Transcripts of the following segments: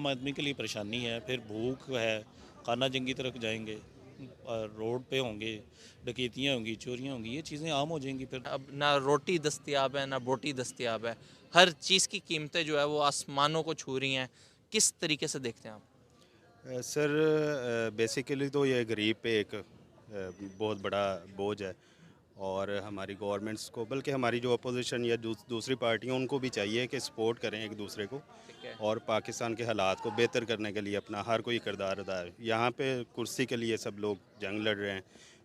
आम आदमी के लिए परेशानी है। फिर भूख है, खाना जंगी तरफ जाएंगे, रोड पे होंगे, डकैतियाँ होंगी, चोरियाँ होंगी, ये चीज़ें आम हो जाएंगी फिर। अब ना रोटी दस्तयाब है ना बोटी दस्तयाब है, हर चीज़ की कीमतें जो है वो आसमानों को छू रही हैं। किस तरीके से देखते हैं आप? सर बेसिकली तो ये गरीब पे एक बहुत बड़ा बोझ है। और हमारी गवर्नमेंट्स को, बल्कि हमारी जो अपोजिशन या दूसरी पार्टियां, उनको भी चाहिए कि सपोर्ट करें एक दूसरे को ठीक है। और पाकिस्तान के हालात को बेहतर करने के लिए अपना हर कोई किरदार अदा है। यहाँ पे कुर्सी के लिए सब लोग जंग लड़ रहे हैं,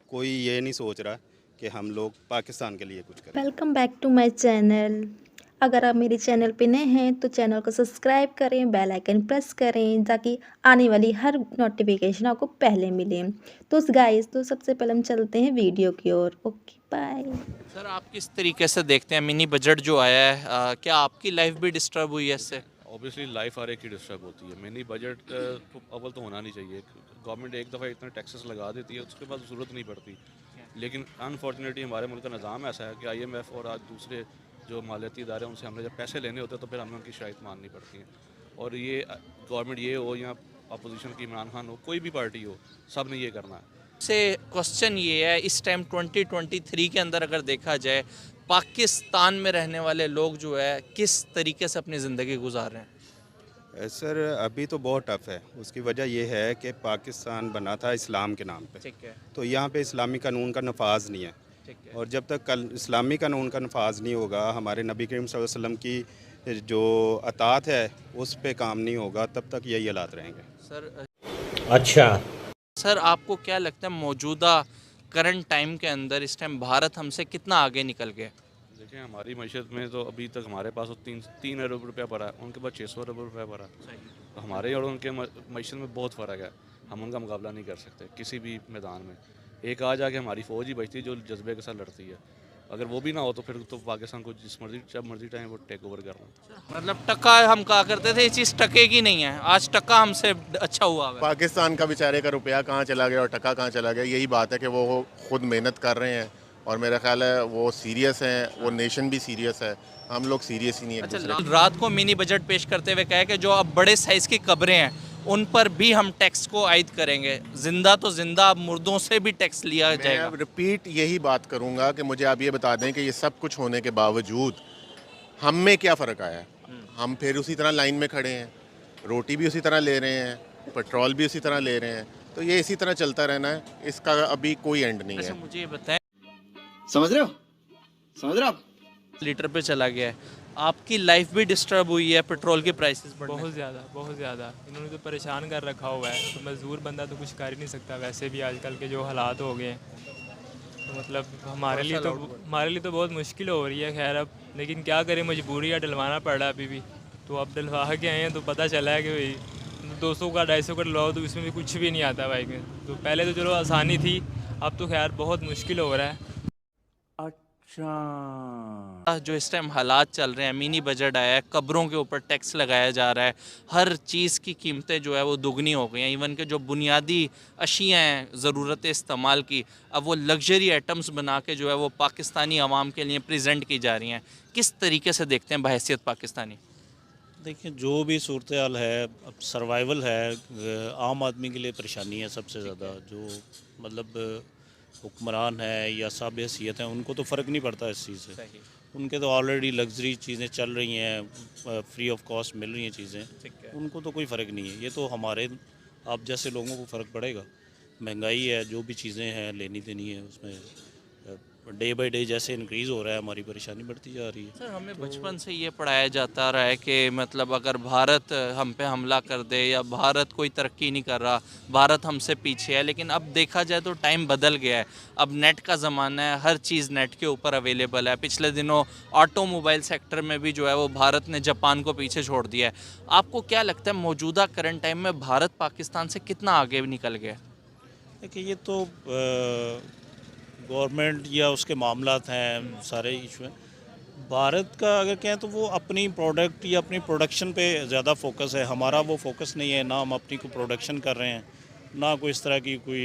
कोई ये नहीं सोच रहा कि हम लोग पाकिस्तान के लिए कुछ करें। Welcome back to my channel. अगर आप मेरे चैनल पे नए हैं तो चैनल को सब्सक्राइब करें, बेल आइकन प्रेस करें ताकि आने वाली हर नोटिफिकेशन आपको पहले मिले। तो गाइस, तो सबसे पहले हम चलते हैं वीडियो की ओर। Okay bye. सर आप किस तरीके से देखते हैं मिनी बजट जो आया है, क्या आपकी लाइफ भी डिस्टर्ब हुई है इससे? ऑब्वियसली लाइफ हर एक की डिस्टर्ब होती है। मिनी बजट तो अव्वल तो होना नहीं चाहिए। गवर्नमेंट एक दफ़ा इतना टैक्सेस लगा देती है, उसके बाद ज़रूरत नहीं पड़ती। लेकिन अनफॉर्चुनेटली हमारे मुल्क का निज़ाम ऐसा है कि IMF और आज दूसरे जो मालियाती इदारे हैं, उनसे हमें जब पैसे लेने होते हैं तो फिर हमें उनकी शिकायत माननी पड़ती है। और ये गवर्नमेंट ये हो या अपोजिशन की इमरान खान हो, कोई भी पार्टी हो, सब ने ये करना है। से क्वेश्चन ये है, इस टाइम 2023 के अंदर अगर देखा जाए, पाकिस्तान में रहने वाले लोग जो है किस तरीके से अपनी ज़िंदगी गुजार रहे हैं? सर अभी तो बहुत टफ़ है। उसकी वजह यह है कि पाकिस्तान बना था इस्लाम के नाम पे, ठीक है। तो यहाँ पे इस्लामी कानून का नफाज नहीं है। ठीक है। और जब तक कल इस्लामी कानून का नफाज नहीं होगा, हमारे नबी करीम सल्लल्लाहु अलैहि वसल्लम की जो अतात है उस पे काम नहीं होगा, तब तक यही हालात रहेंगे। सर अच्छा, सर आपको क्या लगता है मौजूदा करंट टाइम के अंदर इस टाइम भारत हमसे कितना आगे निकल गया? देखिए हमारी मैशत में तो अभी तक हमारे पास तो तीन अरब रुपया पड़ा है, उनके पास 600 अरब रुपया पड़ा है। तो हमारे और उनके मैशत में बहुत फ़र्क है। हम उनका मुकाबला नहीं कर सकते किसी भी मैदान में। एक आ जाके हमारी फ़ौज ही बचती है जो जज्बे के साथ लड़ती है। अगर वो भी ना हो तो फिर तो पाकिस्तान को जिस मर्जी जब मर्जी टाइम वो टेक ओवर करना। मतलब टका हम कहा करते थे, ये चीज़ टकेगी नहीं है, आज टका हमसे अच्छा हुआ है। पाकिस्तान का बेचारे का रुपया कहाँ चला गया और टका कहाँ चला गया, यही बात है कि वो खुद मेहनत कर रहे हैं और मेरा ख्याल है वो सीरियस हैं, वो नेशन भी सीरियस है, हम लोग सीरियस ही नहीं है एक दूसरे अच्छा, रात को मिनी बजट पेश करते हुए कहा कि जो अब बड़े साइज़ की कब्रें हैं उन पर भी हम टैक्स को आयद करेंगे, जिंदा तो जिंदा, अब मुर्दों से भी टैक्स लिया जाएगा। मैं रिपीट यही बात करूँगा कि मुझे आप ये बता दें कि ये सब कुछ होने के बावजूद हम में क्या फ़र्क आया है। हम फिर उसी तरह लाइन में खड़े हैं, रोटी भी उसी तरह ले रहे हैं, पेट्रोल भी उसी तरह ले रहे हैं, तो ये इसी तरह चलता रहना है, इसका अभी कोई एंड नहीं अच्छा है। मुझे ये बताएं, समझ रहे हो? समझ रहे हो आप? लीटर पे चला गया है, आपकी लाइफ भी डिस्टर्ब हुई है पेट्रोल के प्राइसेस बढ़ने बहुत ज़्यादा, बहुत ज़्यादा इन्होंने तो परेशान कर रखा हुआ है। तो मज़दूर बंदा तो कुछ कर ही नहीं सकता, वैसे भी आजकल के जो हालात हो गए हैं, तो मतलब हमारे लिए तो बहुत मुश्किल हो रही है। खैर अब लेकिन क्या करें, मजबूरी है, डलवाना पड़ रहा है अभी भी। तो अब डलवा के आए हैं तो पता चला है कि भाई 200 का 250 का डलवाओ तो इसमें भी कुछ भी नहीं आता बाइक में। तो पहले तो चलो आसानी थी, अब तो खैर बहुत मुश्किल हो रहा है। जो इस टाइम हालात चल रहे हैं, मिनी बजट आया है, कब्रों के ऊपर टैक्स लगाया जा रहा है, हर चीज़ की कीमतें जो है वो दुगनी हो गई हैं। इवन के जो बुनियादी अशियाँ हैं ज़रूरत इस्तेमाल की, अब वो लग्जरी आइटम्स बना के जो है वो पाकिस्तानी आवाम के लिए प्रेजेंट की जा रही हैं। किस तरीके से देखते हैं बहैसियत पाकिस्तानी? देखिए जो भी सूरत हाल है, अब सर्वाइवल है, आम आदमी के लिए परेशानी है सबसे ज़्यादा। जो मतलब हुक्मरान है या साब हैसियत हैं, उनको तो फ़र्क नहीं पड़ता इस चीज़ से। उनके तो ऑलरेडी लग्जरी चीज़ें चल रही हैं, फ्री ऑफ कॉस्ट मिल रही हैं चीज़ें, उनको तो कोई फ़र्क नहीं है। ये तो हमारे आप जैसे लोगों को फ़र्क पड़ेगा। महंगाई है, जो भी चीज़ें हैं लेनी देनी है, उसमें डे बाय डे जैसे इंक्रीज़ हो रहा है, हमारी परेशानी बढ़ती जा रही है। सर हमें बचपन से ये पढ़ाया जाता रहा है कि मतलब अगर भारत हम पे हमला कर दे या भारत कोई तरक्की नहीं कर रहा, भारत हमसे पीछे है। लेकिन अब देखा जाए तो टाइम बदल गया है, अब नेट का ज़माना है, हर चीज़ नेट के ऊपर अवेलेबल है। पिछले दिनों ऑटोमोबाइल सेक्टर में भी जो है वो भारत ने जापान को पीछे छोड़ दिया है। आपको क्या लगता है मौजूदा करंट टाइम में भारत पाकिस्तान से कितना आगे निकल गया है? देखिए ये तो गवर्नमेंट या उसके मामलात हैं, सारे इशू हैं। भारत का अगर कहें तो वो अपनी प्रोडक्ट या अपनी प्रोडक्शन पे ज़्यादा फोकस है, हमारा वो फोकस नहीं है। ना हम अपनी को प्रोडक्शन कर रहे हैं, ना कोई इस तरह की कोई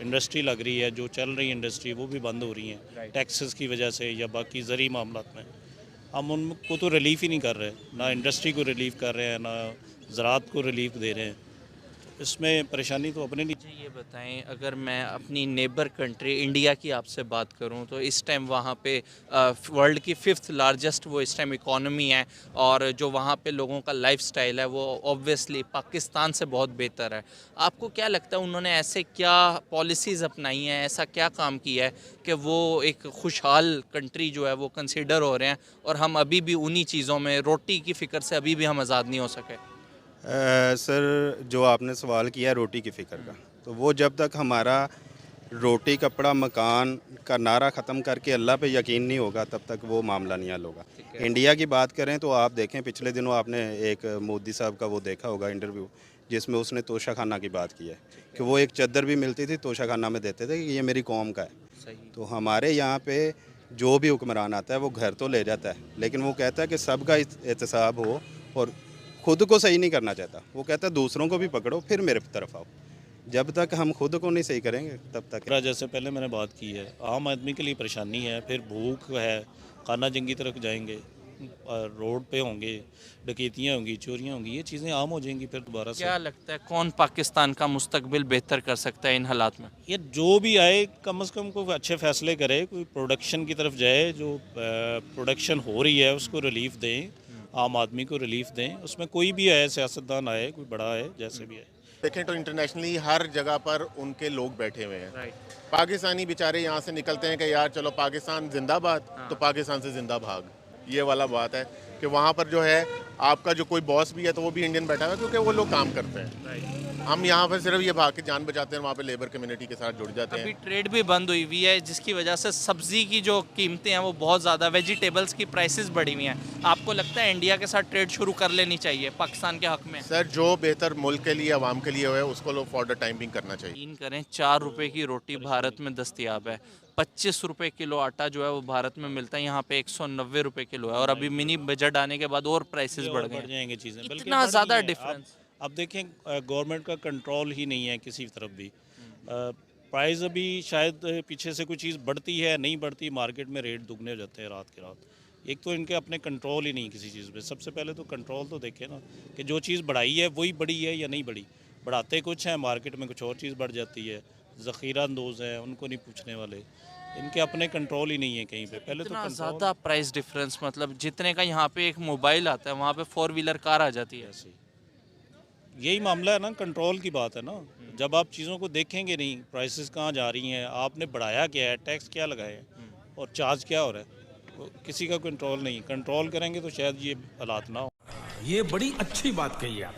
इंडस्ट्री लग रही है। जो चल रही इंडस्ट्री वो भी बंद हो रही हैं टैक्सेस की वजह से या बाकी ज़रूरी मामलात में। हम उनको तो रिलीफ़ ही नहीं कर रहे, ना इंडस्ट्री को रिलीफ़ कर रहे हैं, ना ज़राअत को रिलीफ दे रहे हैं। इसमें परेशानी तो अपने नहीं। मुझे ये बताएं, अगर मैं अपनी नेबर कंट्री इंडिया की आपसे बात करूं तो इस टाइम वहाँ पे वर्ल्ड की 5th लार्जेस्ट वो इस टाइम इकोनॉमी है, और जो वहाँ पे लोगों का लाइफस्टाइल है वो ऑब्वियसली पाकिस्तान से बहुत बेहतर है। आपको क्या लगता है उन्होंने ऐसे क्या पॉलिसीज़ अपनाई हैं, ऐसा क्या काम किया है कि वो एक खुशहाल कंट्री जो है वो कंसिडर हो रहे हैं, और हम अभी भी उन्हीं चीज़ों में रोटी की फ़िक्र से अभी भी हम आज़ाद नहीं हो सके? सर, जो आपने सवाल किया रोटी की फ़िक्र का, तो वो जब तक हमारा रोटी कपड़ा मकान का नारा ख़त्म करके अल्लाह पे यकीन नहीं होगा तब तक वो मामला नहीं हल होगा। इंडिया की बात करें तो आप देखें, पिछले दिनों आपने एक मोदी साहब का वो देखा होगा इंटरव्यू, जिसमें उसने तोशा खाना की बात की है कि वो एक चद्दर भी मिलती थी तोशा खाना में देते थे कि ये मेरी कौम का है। तो हमारे यहाँ पे जो भी हुक्मरान आता है वो घर तो ले जाता है, लेकिन वो कहता है कि सबका एहतसाब हो और खुद को सही नहीं करना चाहता। वो कहता है दूसरों को भी पकड़ो फिर मेरे तरफ आओ। जब तक हम खुद को नहीं सही करेंगे तब तक। जैसे पहले मैंने बात की है, आम आदमी के लिए परेशानी है, फिर भूख है, खाना जंगी तरफ जाएंगे, रोड पे होंगे, डकैतियाँ होंगी, चोरियाँ होंगी, ये चीज़ें आम हो जाएंगी फिर दोबारा से। क्या लगता है कौन पाकिस्तान का मुस्तकबिल बेहतर कर सकता है इन हालात में? ये जो भी आए कम से कम कोई अच्छे फैसले करे, कोई प्रोडक्शन की तरफ जाए, जो प्रोडक्शन हो रही है उसको रिलीफ दें, आम आदमी को रिलीफ दें। उसमें कोई भी आए, सियासतदान आए, कोई बड़ा आए, जैसे भी आए। देखें तो इंटरनेशनली हर जगह पर उनके लोग बैठे हुए हैं। पाकिस्तानी बेचारे यहाँ से निकलते हैं कि यार चलो पाकिस्तान जिंदाबाद, तो पाकिस्तान से जिंदा भाग, ये वाला बात है कि वहाँ पर जो है आपका जो कोई बॉस भी है तो वो भी इंडियन बैठा हुआ है, क्योंकि वो लोग काम करते हैं। हम यहाँ पर सिर्फ ये भाग के जान बचाते हैं, वहाँ पे लेबर कम्युनिटी के साथ जुड़ जाते अभी हैं। ट्रेड भी बंद हुई हुई है, जिसकी वजह से सब्जी की जो कीमतें हैं वो बहुत ज़्यादा, वेजिटेबल्स की प्राइसेस बढ़ी हुई हैं। आपको लगता है इंडिया के साथ ट्रेड शुरू कर लेनी चाहिए पाकिस्तान के हक में? सर, जो बेहतर मुल्क के लिए, आवाम के लिए है उसको लोग फॉर द टाइम बिंग करना चाहिए। यकीन करें 4 रुपए की रोटी भारत में दस्तयाब है, 25 रुपए किलो आटा जो है वो भारत में मिलता है, यहाँ पे 190 रुपए किलो है, और अभी मिनी बजट आने के बाद और प्राइसेस बढ़ गए हैं। जाएंगे चीज़ें, बल्कि इतना बढ़ ज़्यादा रही हैं। डिफरेंस। अब देखें, गवर्नमेंट का कंट्रोल ही नहीं है किसी तरफ भी। प्राइस अभी शायद पीछे से कोई चीज़ बढ़ती है, नहीं बढ़ती, मार्केट में रेट दुगने हो जाते हैं रात के रात। एक तो इनके अपने कंट्रोल ही नहीं किसी चीज़ पे। सबसे पहले तो कंट्रोल तो देखें ना कि जो चीज़ बढ़ाई है वही बढ़ी है या नहीं बढ़ी। बढ़ाते कुछ हैं, मार्केट में कुछ और चीज़ बढ़ जाती है। ज़ख़ीरा अंदोज़ हैं, उनको नहीं पूछने वाले। इनके अपने कंट्रोल ही नहीं है कहीं पे। पहले तो इतना कंट्रोल ज़्यादा प्राइस डिफरेंस, मतलब जितने का यहाँ पे एक मोबाइल आता है वहाँ पे 4 व्हीलर कार आ जाती है। ऐसे ही। यही मामला है ना, कंट्रोल की बात है ना। जब आप चीज़ों को देखेंगे नहीं, प्राइसेस कहाँ जा रही हैं, आपने बढ़ाया क्या है, टैक्स क्या लगाए हैं और चार्ज क्या हो रहा है, वो किसी का कंट्रोल नहीं। कंट्रोल करेंगे तो शायद ये हालात ना हो। ये बड़ी अच्छी बात कही आप।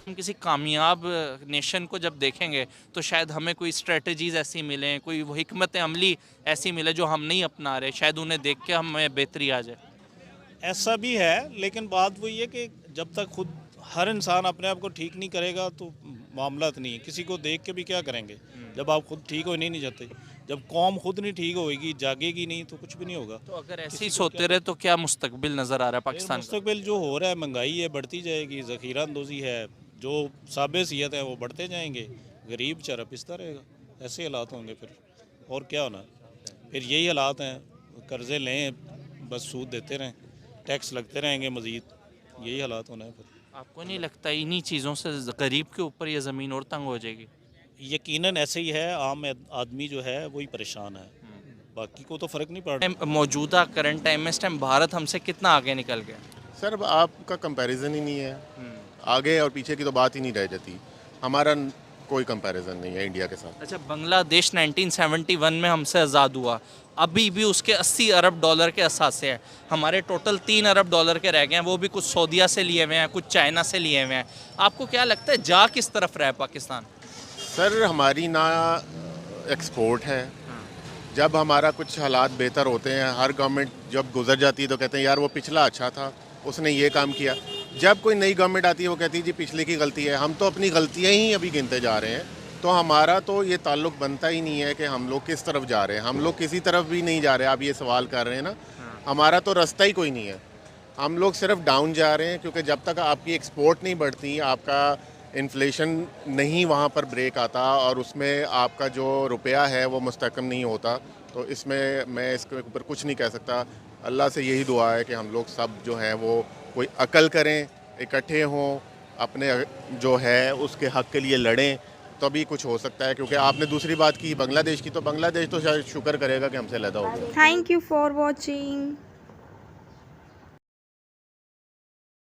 हम किसी कामयाब नेशन को जब देखेंगे तो शायद हमें कोई स्ट्रेटजीज ऐसी मिलें, कोई वो हिकमत अमली ऐसी मिले जो हम नहीं अपना रहे, शायद उन्हें देख के हमें बेहतरी आ जाए। ऐसा भी है, लेकिन बात वही है कि जब तक खुद हर इंसान अपने आप को ठीक नहीं करेगा तो मामला तो नहीं है। किसी को देख के भी क्या करेंगे जब आप खुद ठीक हो नहीं चाहते। जब कौम खुद नहीं ठीक होगी, जागेगी नहीं, तो कुछ भी नहीं होगा। तो अगर ऐसे ही सोते रहे तो क्या मुस्तकबिल नज़र आ रहा है पाकिस्तान का? मुस्तकबिल जो हो रहा है, महंगाई है बढ़ती जाएगी, ज़ख़ीरा अंदोज़ी है, जो साबे सियत है वो बढ़ते जाएंगे, गरीब बेचारा पिसता रहेगा। ऐसे हालात होंगे फिर, और क्या होना। फिर यही हालात हैं, कर्ज़े लें, बस सूद देते रहें, टैक्स लगते रहेंगे मज़ीद, यही हालात होना है फिर। आपको नहीं लगता इन्हीं चीज़ों से गरीब के ऊपर ये ज़मीन और तंग हो जाएगी? यकीनन ऐसे ही है, आम आदमी जो है वही परेशान है, बाकी को तो फ़र्क नहीं पड़ रहा। मौजूदा करंट टाइम में इस टाइम भारत हमसे कितना आगे निकल गया? सर, अब आपका कंपैरिजन ही नहीं है, आगे और पीछे की तो बात ही नहीं रह जाती। हमारा कोई कंपैरिजन नहीं है इंडिया के साथ। अच्छा, बांग्लादेश 1971 में हमसे आज़ाद हुआ, अभी भी उसके 80 अरब डॉलर के असासे हैं, हमारे टोटल 3 अरब डॉलर के रह गए हैं, वो भी कुछ सऊदीया से लिए हुए हैं, कुछ चाइना से लिए हुए हैं। आपको क्या लगता है जा किस तरफ रहा है पाकिस्तान? सर, हमारी ना एक्सपोर्ट है। जब हमारा कुछ हालात बेहतर होते हैं, हर गवर्नमेंट जब गुजर जाती है तो कहते हैं यार वो पिछला अच्छा था, उसने ये काम किया। जब कोई नई गवर्नमेंट आती है वो कहती है जी पिछले की गलती है। हम तो अपनी गलतियाँ ही अभी गिनते जा रहे हैं, तो हमारा तो ये ताल्लुक बनता ही नहीं है कि हम लोग किस तरफ जा रहे हैं। हम लोग किसी तरफ भी नहीं जा रहे। आप ये सवाल कर रहे हैं ना, हमारा तो रास्ता ही कोई नहीं है। हम लोग सिर्फ डाउन जा रहे हैं, क्योंकि जब तक आपकी एक्सपोर्ट नहीं बढ़ती, आपका इन्फ्लेशन नहीं वहाँ पर ब्रेक आता और उसमें आपका जो रुपया है वो मुस्तकम नहीं होता, तो इसमें मैं इसके ऊपर कुछ नहीं कह सकता। अल्लाह से यही दुआ है कि हम लोग सब जो हैं वो कोई अकल करें, इकट्ठे हों, अपने जो है उसके हक़ के लिए लड़ें, तभी कुछ हो सकता है। क्योंकि आपने दूसरी बात की बांग्लादेश की, तो बांग्लादेश तो शायद शुक्र करेगा कि हमसे अलग हो गया। Thank you for watching.